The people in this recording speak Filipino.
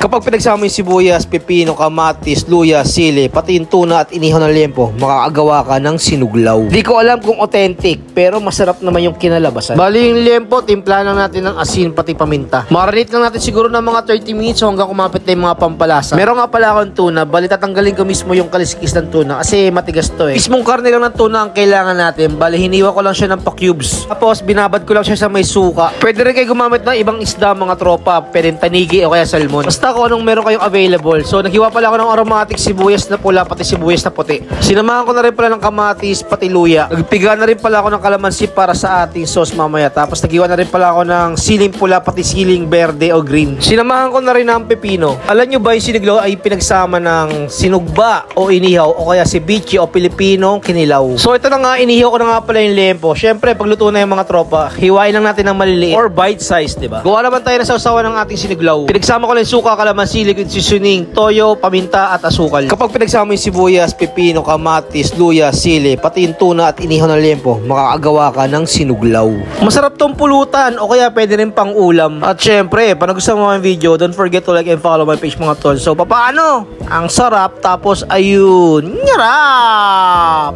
Kapag pinagsama yung sibuyas, pipino, kamatis, luya, sili, pati yung tuna at inihaw ng liempo, makakagawa ka ng sinuglaw. Di ko alam kung authentic, pero masarap naman yung kinalabasan. Bali yung liempo, timpla lang natin ng asin pati paminta. Marinate lang natin siguro ng mga 30 minutes hanggang kumapit na yung mga pampalasa. Meron nga pala akong tuna, bali tatanggalin ko mismo yung kaliskis ng tuna kasi matigas to eh. Mismong karne lang ng tuna ang kailangan natin, bali hiniwa ko lang siya ng pa-cubes. Tapos binabad ko lang siya sa may suka. Pwede rin kayo gumamit ng ibang isda mga tropa, pwedeng tanigi o kaya salmon. Basta kung anong meron kayong available. So naghiwa pala ako ng aromatic sibuyas na pula pati sibuyas na puti. Sinamahan ko na rin pala ng kamatis pati luya. Nagpiga na rin pala ako ng kalamansi para sa ating sauce mamaya. Tapos naghiwa na rin pala ako ng siling pula pati siling berde o green. Sinamahan ko na rin ng pepino. Alam nyo ba yung siniglaw ay pinagsama ng sinugba o inihaw o kaya ceviche o Pilipinong kinilaw. So ito na nga, inihaw ko na nga pala yung liempo. Syempre pagluto na yung mga tropa, hiwain lang natin ng maliliit or bite size, diba? Gawa naman tayo na sausawan ng ating siniglaw. Pinagsama ko lang yung suka, kalamansi, liquid seasoning, toyo, paminta at asukal. Kapag pinagsama yung sibuyas, pepino, kamatis, luya, sili, pati yung tuna at inihaw ng liempo, makakagawa ka ng sinuglaw. Masarap tong pulutan o kaya pwede rin pang ulam. At syempre, pag nagustuhan mo ang video, don't forget to like and follow my page mga tol. So papaano? Ang sarap, tapos ayun, nyarap!